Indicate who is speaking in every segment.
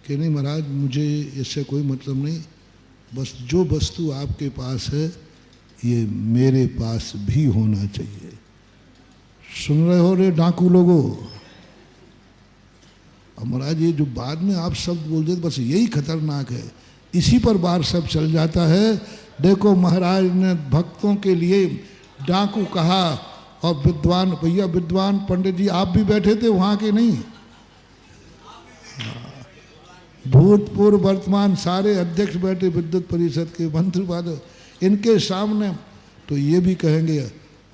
Speaker 1: कि नहीं महाराज मुझे इससे कोई मतलब नहीं, बस जो वस्तु आपके पास है ये मेरे पास भी होना चाहिए। सुन रहे हो रे डाकू लोगों? अब महाराज ये जो बाद में आप शब्द बोल देते बस यही खतरनाक है, इसी पर बार सब चल जाता है। देखो महाराज ने भक्तों के लिए डाकू कहा, और विद्वान भैया, विद्वान पंडित जी आप भी बैठे थे वहाँ के नहीं? भूतपूर्व वर्तमान सारे अध्यक्ष बैठे विद्युत परिषद के मंत्री वाले, इनके सामने तो ये भी कहेंगे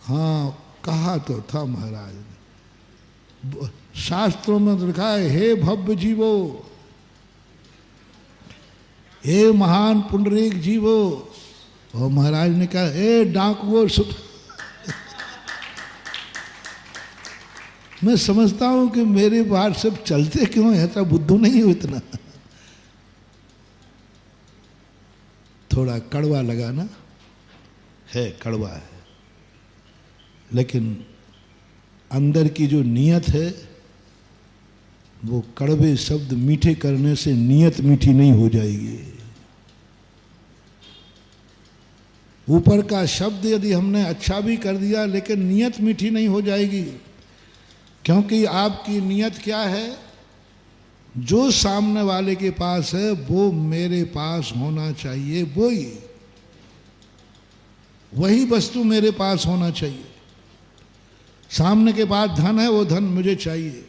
Speaker 1: हाँ कहा तो था महाराज ने। शास्त्रों में लिखा है हे भव्य जीवो, हे महान पुंडरीक जीवो, और महाराज ने कहा हे डाकुओ सुन। मैं समझता हूं कि मेरे बाहर सब चलते क्यों, ऐसा बुद्धू नहीं हो इतना। थोड़ा कड़वा लगा ना, है कड़वा है, लेकिन अंदर की जो नीयत है वो कड़वे शब्द मीठे करने से नीयत मीठी नहीं हो जाएगी। ऊपर का शब्द यदि हमने अच्छा भी कर दिया लेकिन नीयत मीठी नहीं हो जाएगी, क्योंकि आपकी नीयत क्या है? जो सामने वाले के पास है वो मेरे पास होना चाहिए, वही वस्तु मेरे पास होना चाहिए। सामने के बाद धन है वो धन मुझे चाहिए,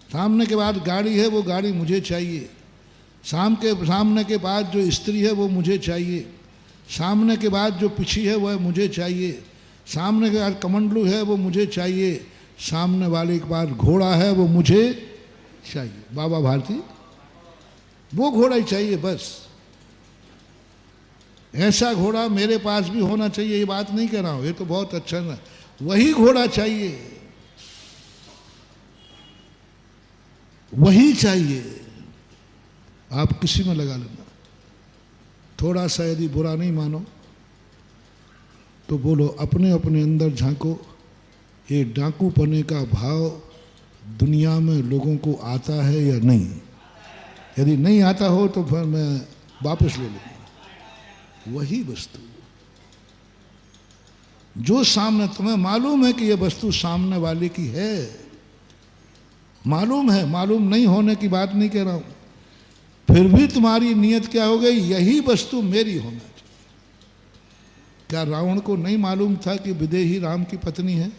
Speaker 1: सामने के बाद गाड़ी है वो गाड़ी मुझे चाहिए, सामने के बाद जो स्त्री है वो मुझे चाहिए, सामने के बाद जो पिछी है वह मुझे चाहिए, सामने के बाद कमंडलू है वो मुझे चाहिए, सामने वाले के बाद घोड़ा है वो मुझे चाहिए। बाबा भारती वो घोड़ा ही चाहिए बस। ऐसा घोड़ा मेरे पास भी होना चाहिए, ये बात नहीं कह रहा हूं, ये तो बहुत अच्छा ना, वही घोड़ा चाहिए, वही चाहिए। आप किसी में लगा लेना। थोड़ा सा यदि बुरा नहीं मानो तो बोलो अपने अपने अंदर झांको, ये डाकू पने का भाव दुनिया में लोगों को आता है या नहीं? यदि नहीं आता हो तो फिर मैं वापस ले लूँगा। वही वस्तु जो सामने तुम्हें मालूम है कि ये वस्तु सामने वाले की है, मालूम है, मालूम नहीं होने की बात नहीं कह रहा हूं, फिर भी तुम्हारी नीयत क्या हो गई? यही वस्तु मेरी होना चाहिए। क्या रावण को नहीं मालूम था कि विदेही राम की पत्नी है?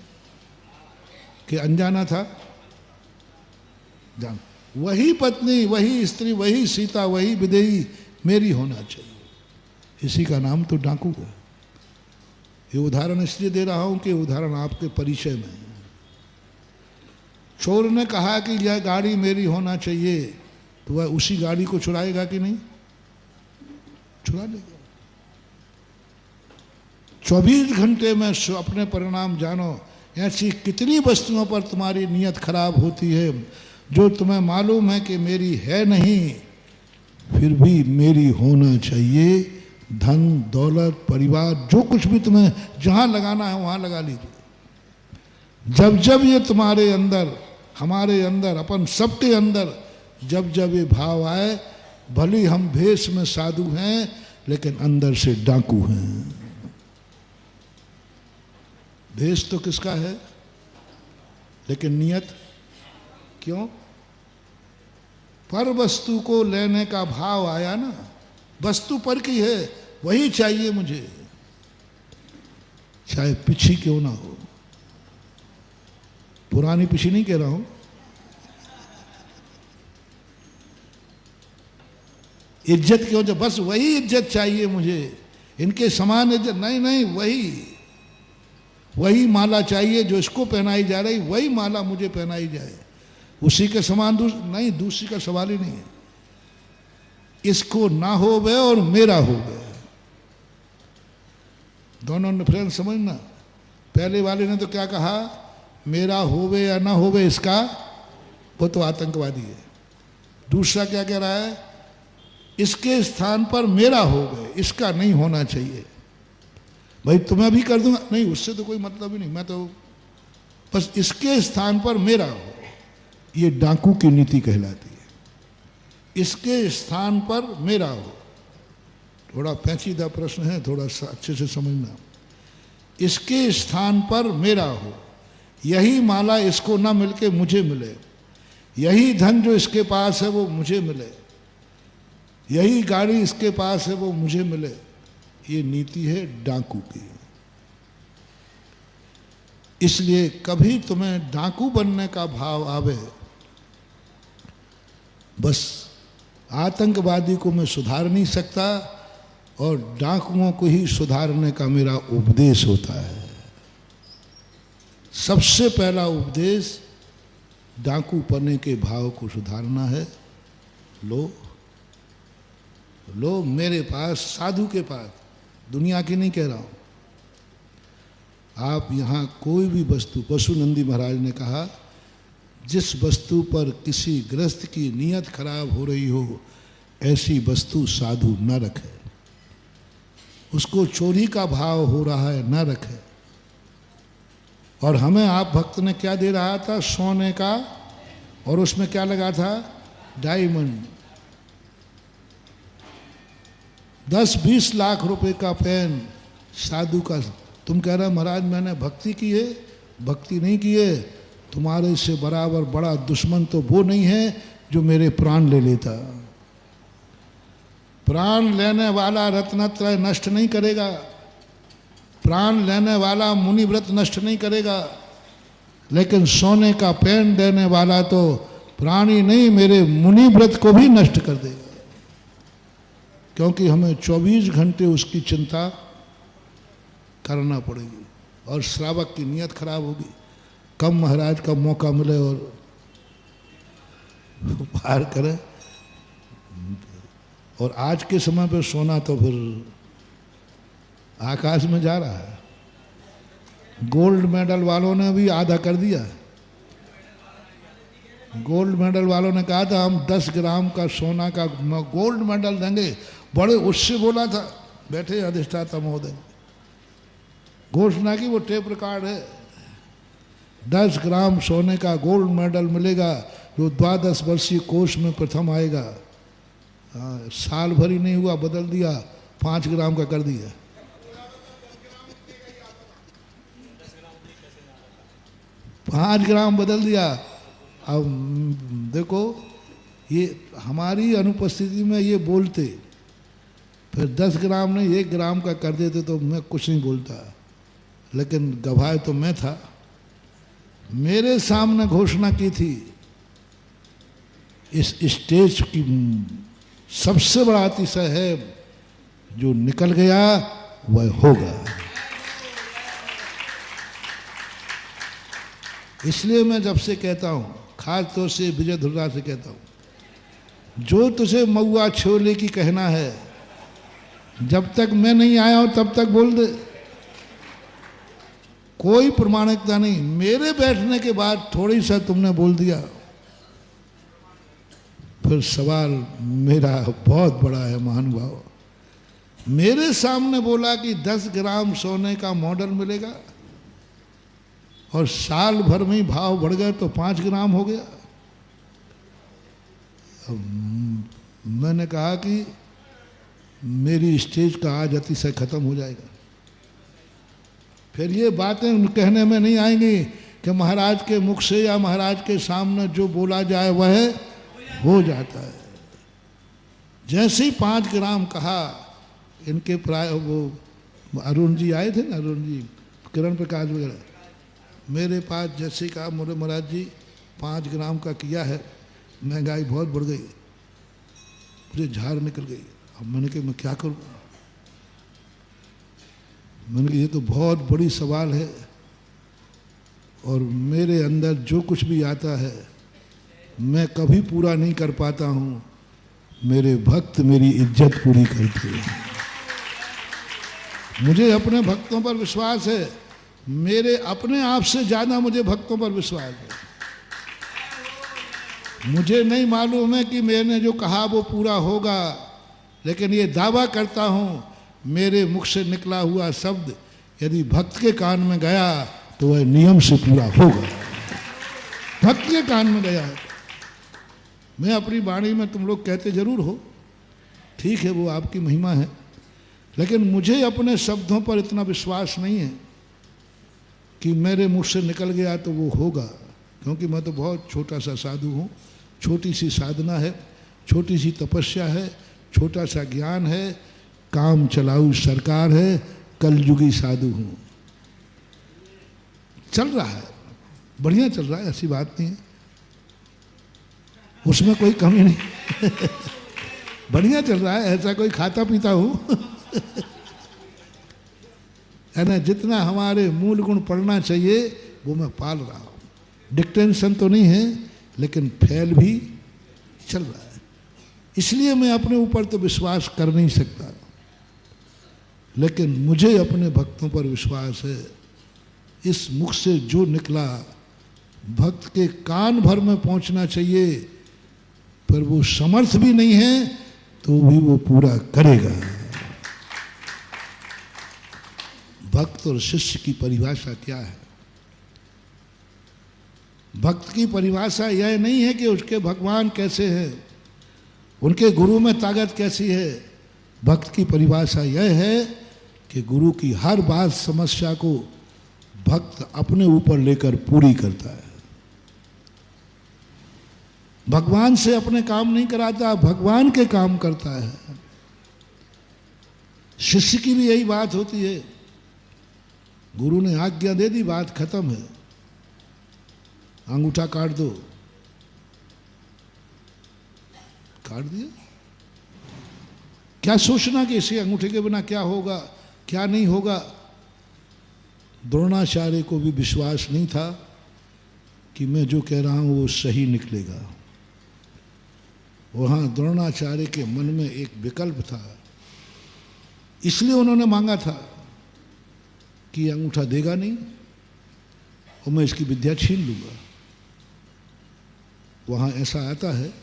Speaker 1: कि अनजाना था? जान, वही पत्नी, वही स्त्री, वही सीता, वही विदेही मेरी होना चाहिए। इसी का नाम तो डाकू है। ये उदाहरण इसलिए दे रहा हूं कि उदाहरण आपके परिचय में है। चोर ने कहा कि यह गाड़ी मेरी होना चाहिए, तो वह उसी गाड़ी को चुराएगा कि नहीं? चुरा लेगा। 24 घंटे में अपने परिणाम जानो। ऐसी कितनी वस्तुओं पर तुम्हारी नीयत खराब होती है जो तुम्हें मालूम है कि मेरी है नहीं, फिर भी मेरी होना चाहिए। धन दौलत परिवार जो कुछ भी तुम्हें जहां लगाना है वहां लगा लीजिए। जब जब ये तुम्हारे अंदर, हमारे अंदर, अपन सबके अंदर जब जब ये भाव आए, भले हम भेष में साधु हैं लेकिन अंदर से डाकू हैं। भेष तो किसका है, लेकिन नियत क्यों? पर वस्तु को लेने का भाव आया ना, वस्तु पर की है, वही चाहिए मुझे, चाहे पिछी क्यों ना हो। पुरानी पिछी नहीं कह रहा हूं, इज्जत क्यों, जो बस वही इज्जत चाहिए मुझे, इनके समान इज्जत नहीं, नहीं, वही माला चाहिए जो इसको पहनाई जा रही, वही माला मुझे पहनाई जाए। उसी के समान नहीं, दूसरी का सवाल ही नहीं है। इसको ना हो गए और मेरा हो गए, दोनों डिफरेंस समझना। पहले वाले ने तो क्या कहा, मेरा होवे या ना होवे इसका, वो तो आतंकवादी है। दूसरा क्या कह रहा है, इसके स्थान पर मेरा हो गए, इसका नहीं होना चाहिए। भाई तुम्हें भी कर दूंगा, नहीं उससे तो कोई मतलब ही नहीं, मैं तो बस इसके स्थान पर मेरा हो। ये डाकू की नीति कहलाती है। इसके स्थान पर मेरा हो। थोड़ा पेचीदा प्रश्न है, थोड़ा अच्छे से समझना। इसके स्थान पर मेरा हो, यही माला इसको ना मिलके मुझे मिले, यही धन जो इसके पास है वो मुझे मिले, यही गाड़ी इसके पास है वो मुझे मिले। ये नीति है डाकू की। इसलिए कभी तुम्हें डाकू बनने का भाव आवे, बस आतंकवादी को मैं सुधार नहीं सकता और डाकुओं को ही सुधारने का मेरा उपदेश होता है। सबसे पहला उपदेश डाकू पने के भाव को सुधारना है। लो मेरे पास, साधु के पास, दुनिया की नहीं कह रहा हूं। आप यहाँ कोई भी वस्तु, पशुनंदी महाराज ने कहा, जिस वस्तु पर किसी गृहस्थ की नीयत खराब हो रही हो ऐसी वस्तु साधु न रखे। उसको चोरी का भाव हो रहा है न रखे। और हमें आप भक्त ने क्या दे रहा था? सोने का, और उसमें क्या लगा था? डायमंड। 10-20 लाख रुपए का पेन साधु का। तुम कह रहे महाराज मैंने भक्ति की है? भक्ति नहीं की है। तुम्हारे से बराबर बड़ा दुश्मन तो वो नहीं है जो मेरे प्राण ले लेता। प्राण लेने वाला रत्नत्रय नष्ट नहीं करेगा, प्राण लेने वाला मुनि व्रत नष्ट नहीं करेगा, लेकिन सोने का पेन देने वाला तो प्राणी नहीं, मेरे मुनि व्रत को भी नष्ट कर देगा। क्योंकि हमें 24 घंटे उसकी चिंता करना पड़ेगी और श्रावक की नीयत खराब होगी। कम महाराज का मौका मिले और पार करे। और आज के समय पे सोना तो फिर आकाश में जा रहा है। गोल्ड मेडल वालों ने भी आधा कर दिया। गोल्ड मेडल वालों ने कहा था हम 10 ग्राम का सोना का गोल्ड मेडल देंगे। बड़े उससे बोला था, बैठे अधिष्ठाता महोदय, घोषणा की, वो टेप रिकॉर्ड है। 10 ग्राम सोने का गोल्ड मेडल मिलेगा जो 12 वर्षीय कोष में प्रथम आएगा। साल भर ही नहीं हुआ, बदल दिया, 5 ग्राम का कर दिया। पाँच ग्राम बदल दिया। अब देखो, ये हमारी अनुपस्थिति में ये बोलते, फिर 10 ग्राम नहीं 1 ग्राम का कर देते तो मैं कुछ नहीं बोलता, लेकिन गवाह तो मैं था। मेरे सामने घोषणा की थी। इस स्टेज की सबसे बड़ा अतिशय है, जो निकल गया वह होगा। इसलिए मैं जब से कहता हूं, खास तौर से विजय धुर्रा से कहता हूं, जो तुझे मऊआ छोले की कहना है, जब तक मैं नहीं आया हूं तब तक बोल दे। कोई प्रमाणिकता नहीं। मेरे बैठने के बाद थोड़ी सा तुमने बोल दिया, फिर सवाल मेरा बहुत बड़ा है महानुभाव। मेरे सामने बोला कि 10 ग्राम सोने का मॉडल मिलेगा और साल भर में ही भाव बढ़ गए तो 5 ग्राम हो गया। मैंने कहा कि मेरी स्टेज का आज अतिशय खत्म हो जाएगा। फिर ये बातें कहने में नहीं आएंगी कि महाराज के मुख से या महाराज के सामने जो बोला जाए वह हो जाता है। जैसे ही 5 ग्राम कहा, इनके प्राय वो अरुण जी आए थे ना, अरुण जी, किरण प्रकाश वगैरह, मेरे पास जैसे कहा मोरे महाराज जी 5 ग्राम का किया है, महंगाई बहुत बढ़ गई, मुझे झाड़ निकल गई। अब मैंने कहा मैं क्या करूँ? मैंने कहा ये तो बहुत बड़ी सवाल है और मेरे अंदर जो कुछ भी आता है मैं कभी पूरा नहीं कर पाता हूँ। मेरे भक्त मेरी इज्जत पूरी करते हैं। मुझे अपने भक्तों पर विश्वास है, मेरे अपने आप से ज़्यादा मुझे भक्तों पर विश्वास है। मुझे नहीं मालूम है कि मैंने जो कहा वो पूरा होगा, लेकिन ये दावा करता हूँ मेरे मुख से निकला हुआ शब्द यदि भक्त के कान में गया तो वह नियम से पूरा होगा। भक्त के कान में गया है। मैं अपनी वाणी में, तुम लोग कहते जरूर हो, ठीक है वो आपकी महिमा है, लेकिन मुझे अपने शब्दों पर इतना विश्वास नहीं है कि मेरे मुख से निकल गया तो वो होगा, क्योंकि मैं तो बहुत छोटा सा साधु हूँ, छोटी सी साधना है, छोटी सी तपस्या है, छोटा सा ज्ञान है, काम चलाऊ सरकार है, कलयुगी साधु हूँ। चल रहा है, बढ़िया चल रहा है, ऐसी बात नहीं है, उसमें कोई कमी नहीं बढ़िया चल रहा है, ऐसा कोई खाता पीता हूँ है ना। जितना हमारे मूल गुण पढ़ना चाहिए वो मैं पाल रहा हूँ। डिक्टेंशन तो नहीं है, लेकिन फैल भी चल रहा है। इसलिए मैं अपने ऊपर तो विश्वास कर नहीं सकता, लेकिन मुझे अपने भक्तों पर विश्वास है। इस मुख से जो निकला भक्त के कान भर में पहुंचना चाहिए, पर वो समर्थ भी नहीं है तो भी वो पूरा करेगा। भक्त और शिष्य की परिभाषा क्या है? भक्त की परिभाषा यह नहीं है कि उसके भगवान कैसे हैं, उनके गुरु में ताकत कैसी है। भक्त की परिभाषा यह है कि गुरु की हर बात समस्या को भक्त अपने ऊपर लेकर पूरी करता है। भगवान से अपने काम नहीं कराता, भगवान के काम करता है। शिष्य की भी यही बात होती है। गुरु ने आज्ञा दे दी, बात खत्म है, अंगूठा काट दो, काट दिया। क्या सोचना कि इसी अंगूठे के बिना क्या होगा क्या नहीं होगा। द्रोणाचार्य को भी विश्वास नहीं था कि मैं जो कह रहा हूं वो सही निकलेगा। वहां द्रोणाचार्य के मन में एक विकल्प था, इसलिए उन्होंने मांगा था कि अंगूठा देगा नहीं और मैं इसकी विद्या छीन लूंगा। वहां ऐसा आता है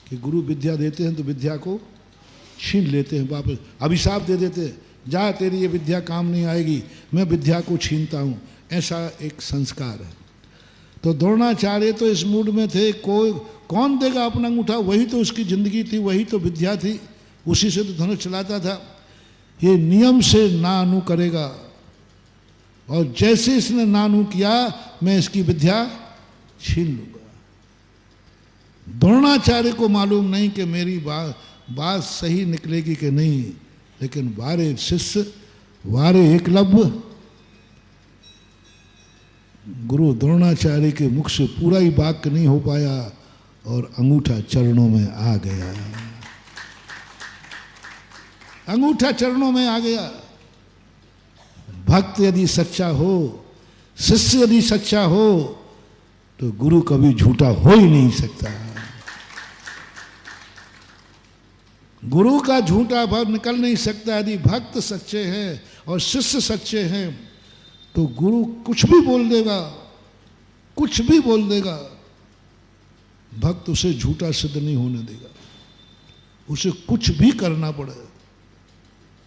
Speaker 1: कि गुरु विद्या देते हैं तो विद्या को छीन लेते हैं, वापस अभिशाप दे देते हैं, जा तेरी ये विद्या काम नहीं आएगी, मैं विद्या को छीनता हूं। ऐसा एक संस्कार है। तो द्रोणाचार्य तो इस मूड में थे, कौन देगा अपना अंगूठा, वही तो उसकी जिंदगी थी, वही तो विद्या थी, उसी से तो धनुष चलाता था। ये नियम से नानु करेगा और जैसे इसने नानु किया मैं इसकी विद्या छीन लूंगा। द्रोणाचार्य को मालूम नहीं कि मेरी बात सही निकलेगी कि नहीं, लेकिन वारे शिष्य वारे एकलव्य, गुरु द्रोणाचार्य के मुख से पूरा ही वाक्य नहीं हो पाया और अंगूठा चरणों में आ गया। अंगूठा चरणों में आ गया। भक्त यदि सच्चा हो, शिष्य यदि सच्चा हो, तो गुरु कभी झूठा हो ही नहीं सकता। गुरु का झूठा भाव निकल नहीं सकता। यदि भक्त सच्चे हैं और शिष्य सच्चे हैं तो गुरु कुछ भी बोल देगा, कुछ भी बोल देगा, भक्त उसे झूठा सिद्ध नहीं होने देगा। उसे कुछ भी करना पड़े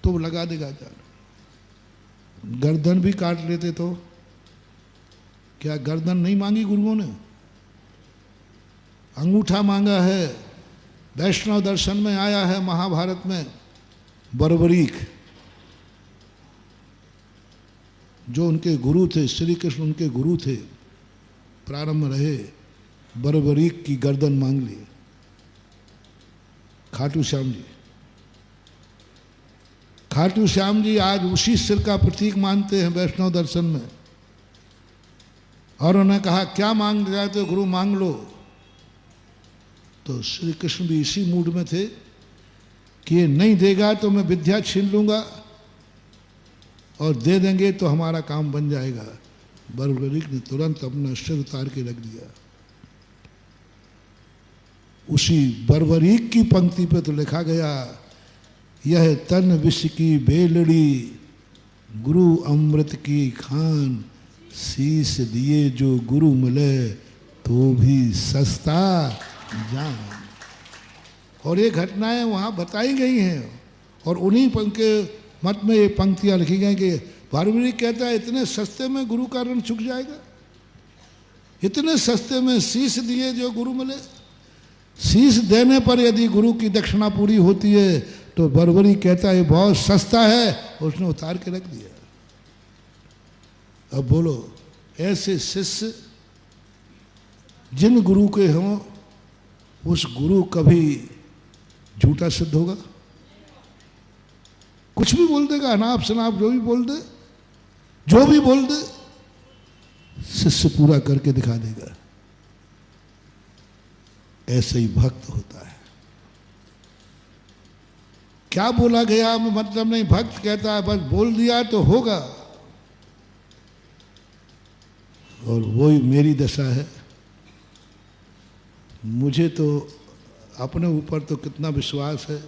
Speaker 1: तो वो लगा देगा जान। गर्दन भी काट लेते तो क्या गर्दन नहीं मांगी गुरुओं ने? अंगूठा मांगा है। वैष्णव दर्शन में आया है महाभारत में बर्बरीक, जो उनके गुरु थे, श्री कृष्ण उनके गुरु थे, प्रारंभ रहे, बर्बरीक की गर्दन मांग ली खाटू श्याम जी। खाटू श्याम जी आज उसी सिर का प्रतीक मानते हैं वैष्णव दर्शन में। और उन्होंने कहा क्या मांग रहे तो गुरु मांग लो। तो श्री कृष्ण भी इसी मूड में थे कि ये नहीं देगा तो मैं विद्या छीन लूंगा और दे देंगे तो हमारा काम बन जाएगा। बर्बरीक ने तुरंत अपना सिर उतार के रख दिया। उसी बर्बरीक की पंक्ति पे तो लिखा गया, यह तन विष की बेलड़ी गुरु अमृत की खान, शीश दिए जो गुरु मिले तो भी सस्ता जान। और ये घटनाएं वहाँ बताई गई हैं और उन्हीं के मत में ये पंक्तियाँ लिखी गई कि बर्बरीक कहता है इतने सस्ते में गुरु का ऋण चुक जाएगा, इतने सस्ते में शीश दिए जो गुरु मिले। शीश देने पर यदि गुरु की दक्षिणा पूरी होती है तो बरबरी कहता है बहुत सस्ता है, उसने उतार के रख दिया। अब बोलो, ऐसे शिष्य जिन गुरु के हों, उस गुरु कभी झूठा सिद्ध होगा? कुछ भी बोल देगा, अनाप शनाप जो भी बोल दे, जो भी बोल दे, शिष्य पूरा करके दिखा देगा। ऐसे ही भक्त होता है। क्या बोला गया मतलब नहीं, भक्त कहता है बस बोल दिया तो होगा। और वही मेरी दशा है। मुझे तो अपने ऊपर तो कितना विश्वास है,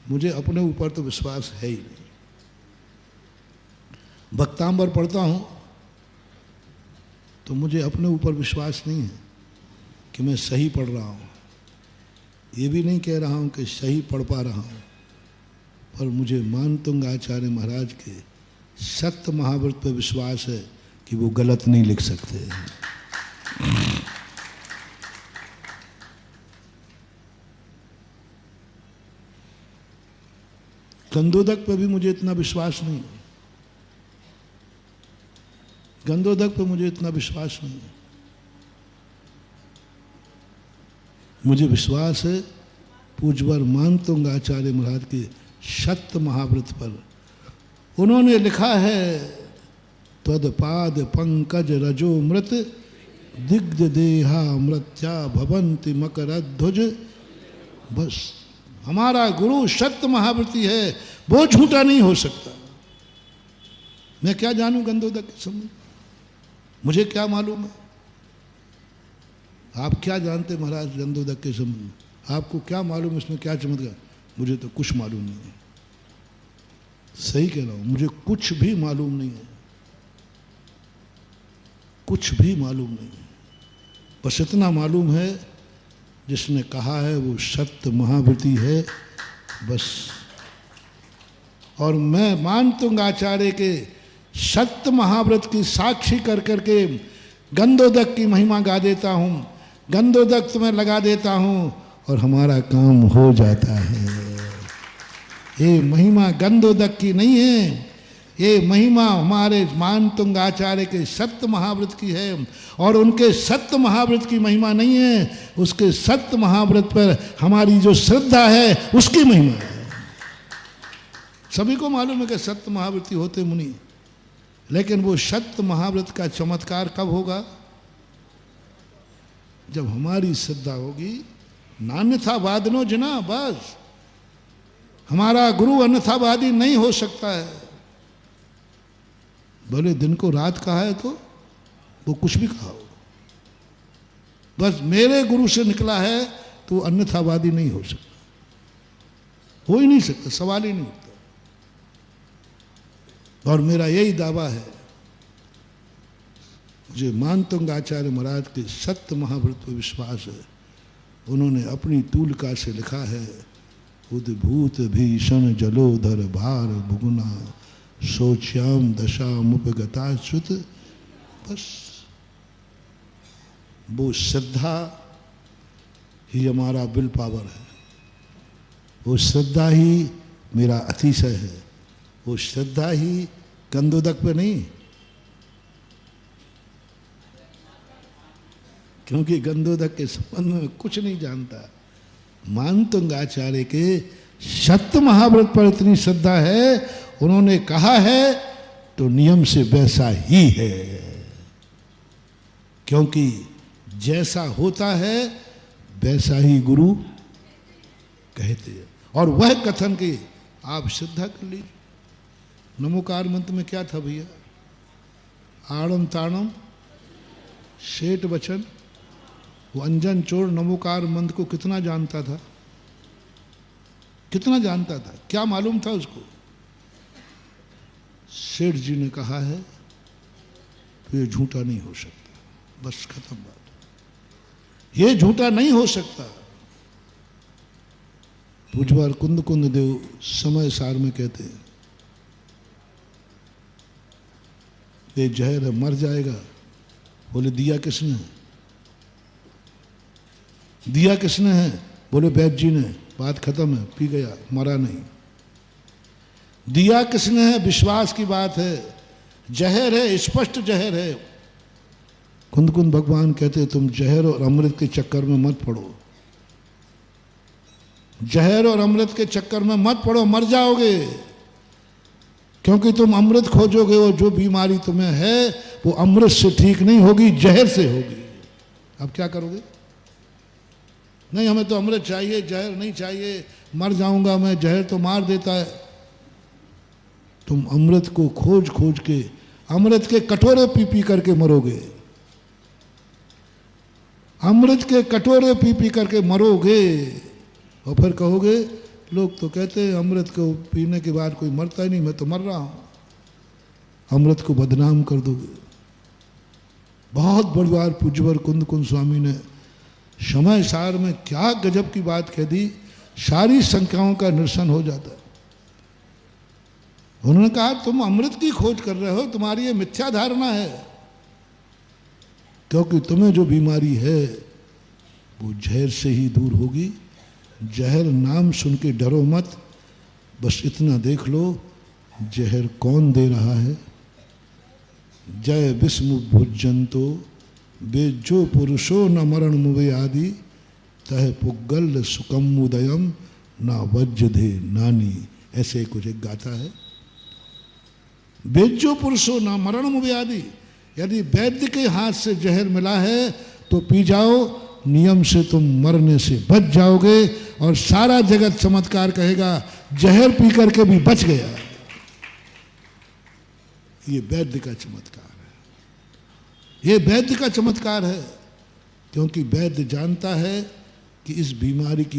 Speaker 1: मुझे अपने ऊपर तो विश्वास है ही नहीं। भक्तांबर पढ़ता हूँ तो मुझे अपने ऊपर विश्वास नहीं है कि मैं सही पढ़ रहा हूँ। ये भी नहीं कह रहा हूँ कि सही पढ़ पा रहा हूँ, पर मुझे मानतुंग आचार्य महाराज के सत्य महाव्रत पर विश्वास है कि वो गलत नहीं लिख सकते। गंधोदक पे भी मुझे इतना विश्वास नहीं है, गंधोदक पे मुझे इतना विश्वास नहीं है। मुझे विश्वास है पूज्यवर मानतुंग आचार्य महाराज के सत्य महाव्रत पर। उन्होंने लिखा है त्वदपाद पंकज रजो मृत दिग्ध देहा मृत्या भवंति मकरध्वज। बस हमारा गुरु सत्य महाव्रती है, वो झूठा नहीं हो सकता। मैं क्या जानूं गंधोदक के संबंध, मुझे क्या मालूम है? आप क्या जानते महाराज गंधोदक के संबंध में? आपको क्या मालूम इसमें क्या चमत्कार? मुझे तो कुछ मालूम नहीं है। सही कह रहा हूं, मुझे कुछ भी मालूम नहीं है, कुछ भी मालूम नहीं है। बस इतना मालूम है जिसने कहा है वो सत्य महाव्रती है, बस। और मैं मानतुंग आचार्य के सत्य महाव्रत की साक्षी कर करके गंधोदक की महिमा गा देता हूँ, गंधोदक तुम्हें लगा देता हूँ और हमारा काम हो जाता है। ये महिमा गंधोदक की नहीं है, ये महिमा हमारे मानतुंग आचार्य के सत्य महाव्रत की है। और उनके सत्य महाव्रत की महिमा नहीं है, उसके सत्य महाव्रत पर हमारी जो श्रद्धा है उसकी महिमा है। सभी को मालूम है कि सत्य महाव्रती होते मुनि, लेकिन वो सत्य महाव्रत का चमत्कार कब होगा? जब हमारी श्रद्धा होगी। नान्यथावादिनो जना, बस। हमारा गुरु अन्यथावादी नहीं हो सकता है। भले दिन को रात कहा है तो वो कुछ भी कहा हो, बस मेरे गुरु से निकला है तो अन्यथावादी नहीं हो सकता, हो ही नहीं सकता, सवाल ही नहीं उठता। और मेरा यही दावा है, मुझे मानतुंग आचार्य महाराज के सत्य महाव्रत पर विश्वास है। उन्होंने अपनी तूलिका से लिखा है उद्भूत भीषण जलोधर भार भुगुना सोच्याम दशा मुपगता श्रुत। बस वो श्रद्धा ही हमारा विल पावर है, वो श्रद्धा ही मेरा अतिशय है, वो श्रद्धा ही गंधोदक पे नहीं, क्योंकि गंधोदक के संबंध में कुछ नहीं जानता। मानतुंग आचार्य के सत्य महाव्रत पर इतनी श्रद्धा है, उन्होंने कहा है तो नियम से वैसा ही है, क्योंकि जैसा होता है वैसा ही गुरु कहते हैं। और वह कथन की आप श्रद्धा कर लीजिए। नमोकार मंत्र में क्या था भैया? आड़म ताड़म शेठ वचन। वो अंजन चोर नमोकार मंत्र को कितना जानता था, कितना जानता था, क्या मालूम था उसको? सेठ जी ने कहा है तो ये झूठा नहीं हो सकता, बस खत्म बात। ये झूठा नहीं हो सकता। पूज्यवर कुंद कुंद देव समय सार में कहते हैं ये जहर है, मर जाएगा। बोले दिया किसने? दिया किसने है? बोले वैद्य जी ने। बात खत्म है, पी गया, मरा नहीं। दिया किसने है? विश्वास की बात है। जहर है, स्पष्ट जहर है। कुंद कुंद भगवान कहते तुम जहर और अमृत के चक्कर में मत पड़ो, जहर और अमृत के चक्कर में मत पड़ो, मर जाओगे। क्योंकि तुम अमृत खोजोगे और जो बीमारी तुम्हें है वो अमृत से ठीक नहीं होगी, जहर से होगी। अब क्या करोगे? नहीं हमें तो अमृत चाहिए, जहर नहीं चाहिए, मर जाऊंगा मैं, जहर तो मार देता है। तुम अमृत को खोज खोज के, अमृत के कटोरे पी पी करके मरोगे, अमृत के कटोरे पी पी करके मरोगे। और फिर कहोगे लोग तो कहते हैं अमृत को पीने के बाद कोई मरता ही नहीं, मैं तो मर रहा हूं। अमृत को बदनाम कर दोगे। बहुत बड़ी बार पूज्यवर कुंद कुंद स्वामी ने समय सार में क्या गजब की बात कह दी, सारी शंकाओं का निरसन हो जाता है। उन्होंने कहा तुम अमृत की खोज कर रहे हो, तुम्हारी ये मिथ्या धारणा है, क्योंकि तुम्हें जो बीमारी है वो जहर से ही दूर होगी। जहर नाम सुन के डरो मत, बस इतना देख लो जहर कौन दे रहा है। जय विस्मु भुजंतो बेजो पुरुषो न मरण मुवे आदि, तह पुग्गल सुकम उदयम ना वज्रधे नानी। ऐसे कुछ एक गाथा है। बेजो पुरुषो न मरण मुवे आदि, यदि वैद्य के हाथ से जहर मिला है तो पी जाओ, नियम से तुम मरने से बच जाओगे। और सारा जगत चमत्कार कहेगा जहर पी करके भी बच गया। ये वैद्य का चमत्कार है, ये वैद्य का चमत्कार है, क्योंकि वैद्य जानता है कि इस बीमारी की